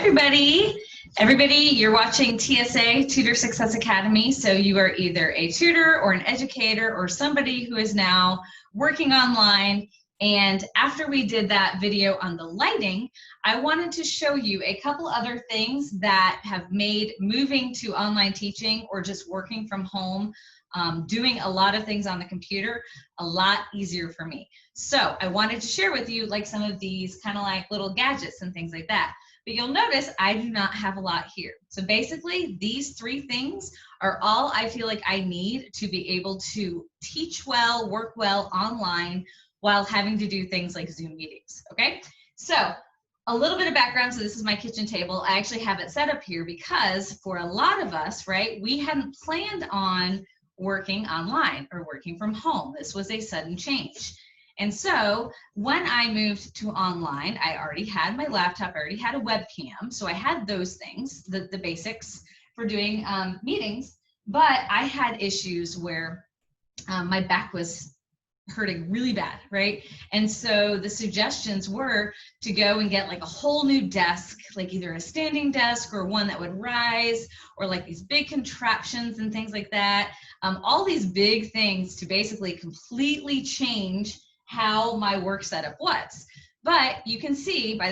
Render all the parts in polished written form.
everybody. You're watching TSA, Tutor Success Academy. So you are either a tutor or an educator or somebody who is now working online. And after we did that video on the lighting, I wanted to show you a couple other things that have made moving to online teaching or just working from home, doing a lot of things on the computer, a lot easier for me. So I wanted to share with you like some of these kind of like little gadgets and things like that. But you'll notice I do not have a lot here. So basically these three things are all I feel like I need to be able to teach well, work well online while having to do things like Zoom meetings, okay? So a little bit of background, so this is my kitchen table. I actually have it set up here because for a lot of us, right, we hadn't planned on working online or working from home. This was a sudden change. And so when I moved to online, I already had my laptop, I already had a webcam. So I had those things, the basics for doing meetings, but I had issues where my back was hurting really bad, right? And so the suggestions were to go and get like a whole new desk, like either a standing desk or one that would rise, or like these big contraptions and things like that. All these big things to basically completely change how my work setup was. But you can see by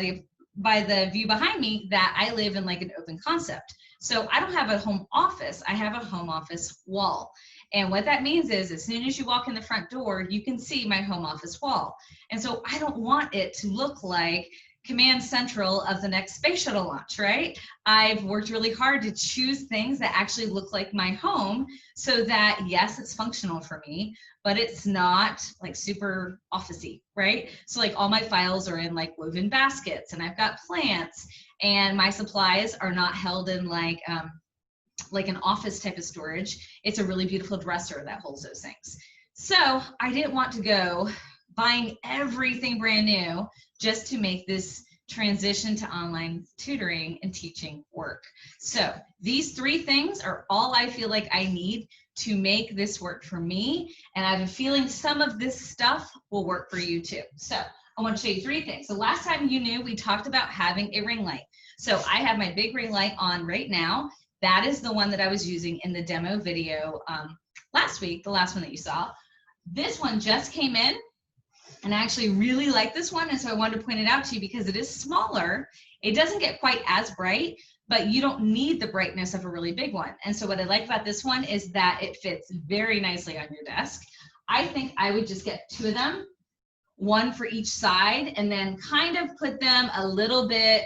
the view behind me that I live in like an open concept. So I don't have a home office, I have a home office wall. And what that means is as soon as you walk in the front door, you can see my home office wall. And so I don't want it to look like command central of the next space shuttle launch, right? I've worked really hard to choose things that actually look like my home so that, yes, it's functional for me, but it's not like super officey, right? So like all my files are in like woven baskets and I've got plants and my supplies are not held in like an office type of storage. It's a really beautiful dresser that holds those things. So I didn't want to go buying everything brand new just to make this transition to online tutoring and teaching work. So these three things are all I feel like I need to make this work for me. And I have a feeling some of this stuff will work for you too. So I want to show you three things. So last time you knew we talked about having a ring light. So I have my big ring light on right now. That is the one that I was using in the demo video last week, the last one that you saw. This one just came in and I actually really like this one, and so I wanted to point it out to you because it is smaller. It doesn't get quite as bright, but you don't need the brightness of a really big one. And so what I like about this one is that it fits very nicely on your desk. I think I would just get two of them, one for each side, and then kind of put them a little bit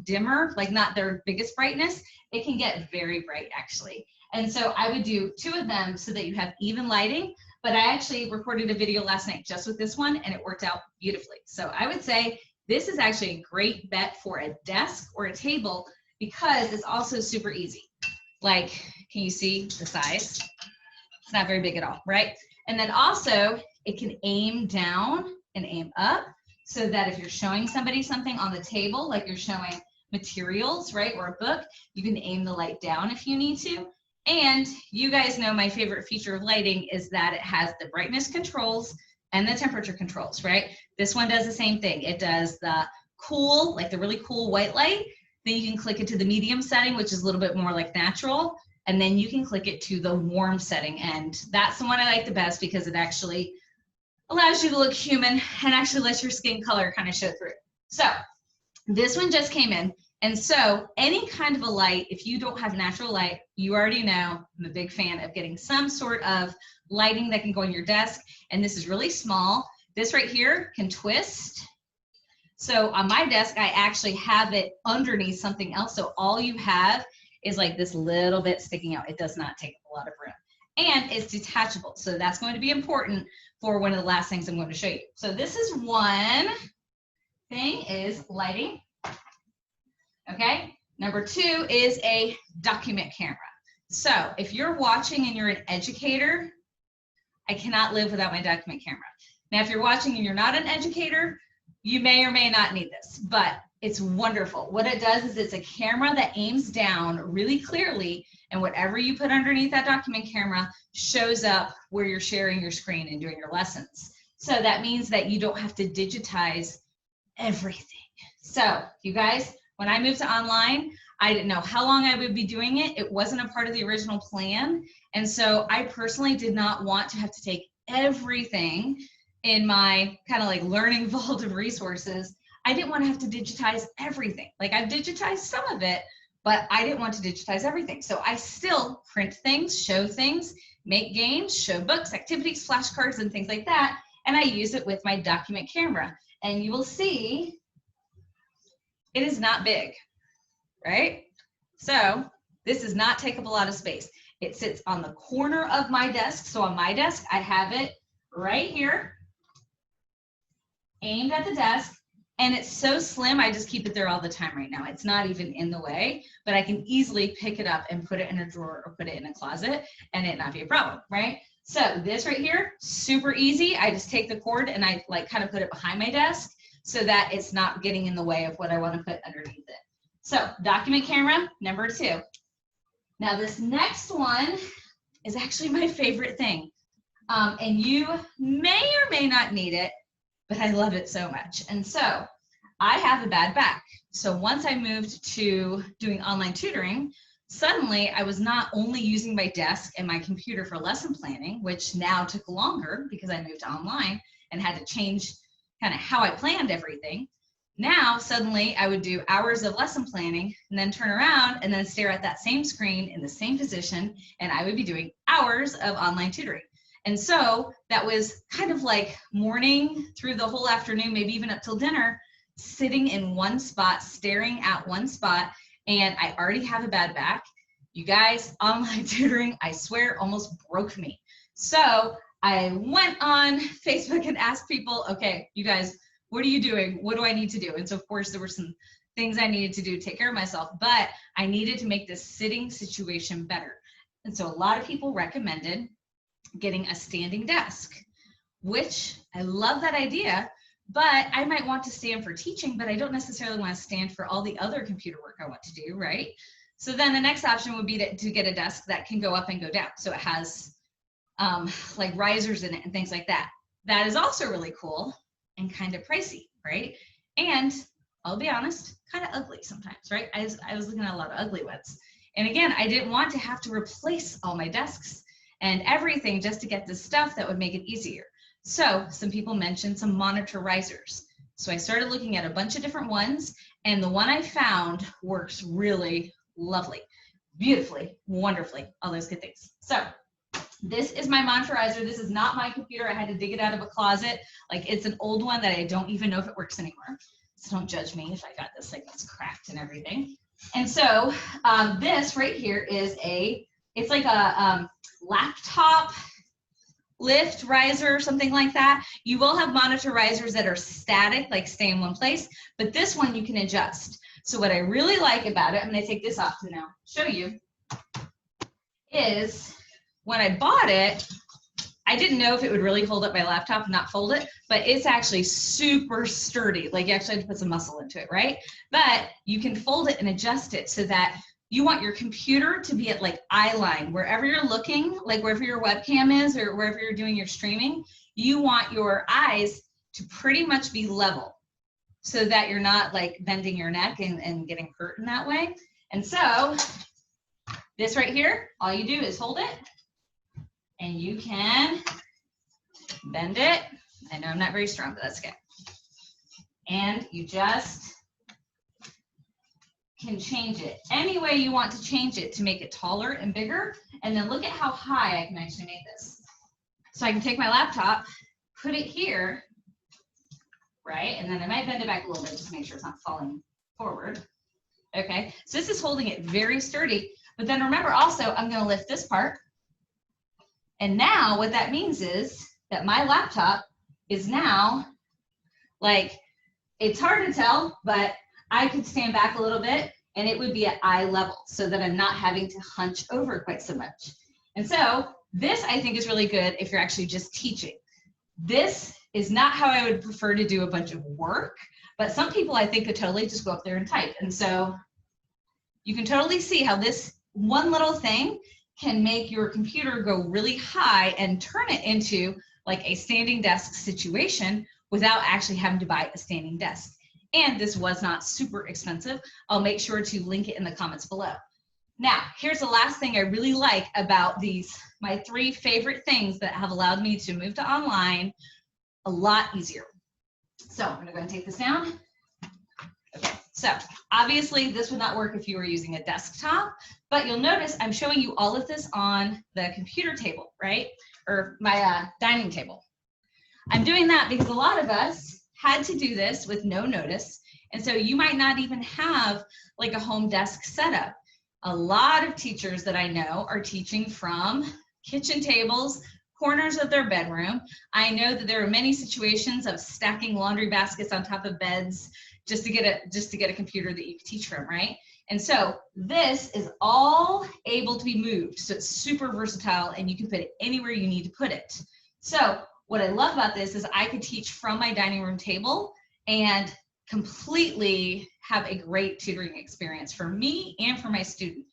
dimmer, like not their biggest brightness. It can get very bright actually. And so I would do two of them so that you have even lighting, but I actually recorded a video last night just with this one and it worked out beautifully. So I would say this is actually a great bet for a desk or a table because it's also super easy. Like, can you see the size? It's not very big at all, right? And then also it can aim down and aim up so that if you're showing somebody something on the table, like you're showing materials, right, or a book, you can aim the light down if you need to. And you guys know my favorite feature of lighting is that it has the brightness controls and the temperature controls, right? This one does the same thing. It does the cool, like the really cool white light. Then you can click it to the medium setting, which is a little bit more like natural. And then you can click it to the warm setting. And that's the one I like the best because it actually allows you to look human and actually lets your skin color kind of show through. So this one just came in. And so any kind of a light, if you don't have natural light, you already know I'm a big fan of getting some sort of lighting that can go on your desk. And this is really small. This right here can twist. So on my desk, I actually have it underneath something else. So all you have is like this little bit sticking out. It does not take up a lot of room. And it's detachable. So that's going to be important for one of the last things I'm going to show you. So this is one thing is lighting. Okay, number two is a document camera. So if you're watching and you're an educator, I cannot live without my document camera. Now, if you're watching and you're not an educator, you may or may not need this, but it's wonderful. What it does is it's a camera that aims down really clearly, and whatever you put underneath that document camera shows up where you're sharing your screen and doing your lessons. So that means that you don't have to digitize everything. So you guys, When I moved to online, I didn't know how long I would be doing it. It wasn't a part of the original plan. And so I personally did not want to have to take everything in my kind of like learning vault of resources. I didn't want to have to digitize everything. Like I've digitized some of it, but I didn't want to digitize everything. So I still print things, show things, make games, show books, activities, flashcards, and things like that. And I use it with my document camera. And you will see it is not big, right? So this does not take up a lot of space. It sits on the corner of my desk. So on my desk, I have it right here, aimed at the desk. And it's so slim, I just keep it there all the time right now. It's not even in the way, but I can easily pick it up and put it in a drawer or put it in a closet and it not be a problem, right? So this right here, super easy. I just take the cord and I like kind of put it behind my desk so that it's not getting in the way of what I want to put underneath it. So document camera, number 2. Now this next one is actually my favorite thing. And you may or may not need it, but I love it so much. And so I have a bad back. So once I moved to doing online tutoring, suddenly I was not only using my desk and my computer for lesson planning, which now took longer because I moved to online and had to change kind of how I planned everything. Now, suddenly I would do hours of lesson planning and then turn around and then stare at that same screen in the same position, and I would be doing hours of online tutoring. And so that was kind of like morning through the whole afternoon, maybe even up till dinner, sitting in one spot, staring at one spot, and I already have a bad back. You guys, online tutoring, I swear, almost broke me. So I went on Facebook and asked people, okay, you guys, what are you doing? What do I need to do? And so of course there were some things I needed to do to take care of myself, but I needed to make this sitting situation better. And so a lot of people recommended getting a standing desk, which I love that idea, but I might want to stand for teaching, but I don't necessarily want to stand for all the other computer work I want to do, right? So then the next option would be to get a desk that can go up and go down. So it has like risers in it and things like that. That is also really cool and kind of pricey, right? And I'll be honest, kind of ugly sometimes, right? I was looking at a lot of ugly ones. And again, I didn't want to have to replace all my desks and everything just to get this stuff that would make it easier. So some people mentioned some monitor risers. So I started looking at a bunch of different ones, and the one I found works really lovely, beautifully, wonderfully, all those good things. So this is my monitor riser. This is not my computer. I had to dig it out of a closet. Like it's an old one that I don't even know if it works anymore. So don't judge me if I got this thing that's cracked and everything. And so this right here is it's like a laptop lift riser or something like that. You will have monitor risers that are static, like stay in one place, but this one you can adjust. So what I really like about it, I'm gonna take this off to now show you, is when I bought it, I didn't know if it would really hold up my laptop and not fold it, but it's actually super sturdy. Like you actually have to put some muscle into it, right? But you can fold it and adjust it so that you want your computer to be at like eye line, wherever you're looking, like wherever your webcam is or wherever you're doing your streaming, you want your eyes to pretty much be level so that you're not like bending your neck and getting hurt in that way. And so this right here, all you do is hold it and you can bend it. I know I'm not very strong, but that's okay. And you just can change it any way you want to change it to make it taller and bigger. And then look at how high I can actually make this. So I can take my laptop, put it here, right? And then I might bend it back a little bit just to make sure it's not falling forward. Okay, so this is holding it very sturdy. But then remember also, I'm gonna lift this part. And now what that means is that my laptop is now like, it's hard to tell, but I could stand back a little bit and it would be at eye level so that I'm not having to hunch over quite so much. And so this I think is really good if you're actually just teaching. This is not how I would prefer to do a bunch of work, but some people I think could totally just go up there and type. And so you can totally see how this one little thing can make your computer go really high and turn it into like a standing desk situation without actually having to buy a standing desk. And this was not super expensive. I'll make sure to link it in the comments below. Now, here's the last thing I really like about these, my 3 favorite things that have allowed me to move to online a lot easier. So I'm gonna go ahead and take this down. Okay, so obviously this would not work if you were using a desktop, but you'll notice I'm showing you all of this on the computer table, right? Or my dining table. I'm doing that because a lot of us had to do this with no notice. And so you might not even have like a home desk setup. A lot of teachers that I know are teaching from kitchen tables, corners of their bedroom. I know that there are many situations of stacking laundry baskets on top of beds just to get a computer that you can teach from, right? And so this is all able to be moved. So it's super versatile and you can put it anywhere you need to put it. So what I love about this is I could teach from my dining room table and completely have a great tutoring experience for me and for my student.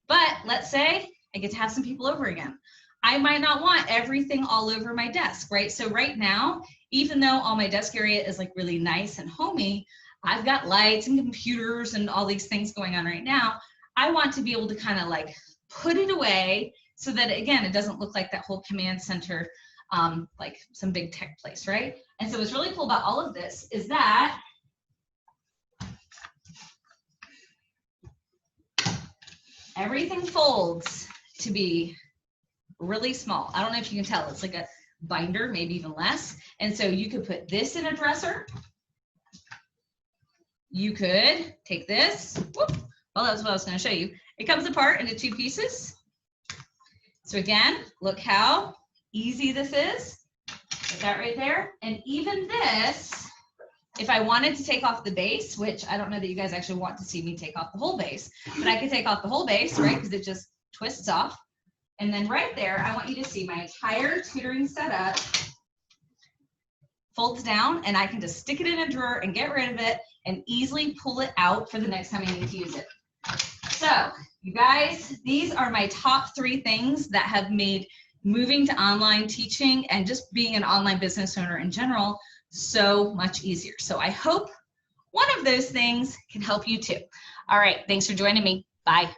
But let's say I get to have some people over again. I might not want everything all over my desk, right? So right now, even though all my desk area is like really nice and homey, I've got lights and computers and all these things going on right now. I want to be able to kind of like put it away so that, again, it doesn't look like that whole command center, like some big tech place, right? And so what's really cool about all of this is that everything folds to be really small. I don't know if you can tell, it's like a binder, maybe even less. And so you could put this in a dresser. You could take this, whoop, well, that's what I was going to show you. It comes apart into 2 pieces. So again, look how easy this is. Put that right there. And even this, if I wanted to take off the base, which I don't know that you guys actually want to see me take off the whole base, but I could take off the whole base, right? Because it just twists off. And then right there, I want you to see my entire tutoring setup folds down, and I can just stick it in a drawer and get rid of it and easily pull it out for the next time I need to use it. So you guys, these are my top 3 things that have made moving to online teaching and just being an online business owner in general so much easier. So I hope one of those things can help you too. All right, thanks for joining me. Bye.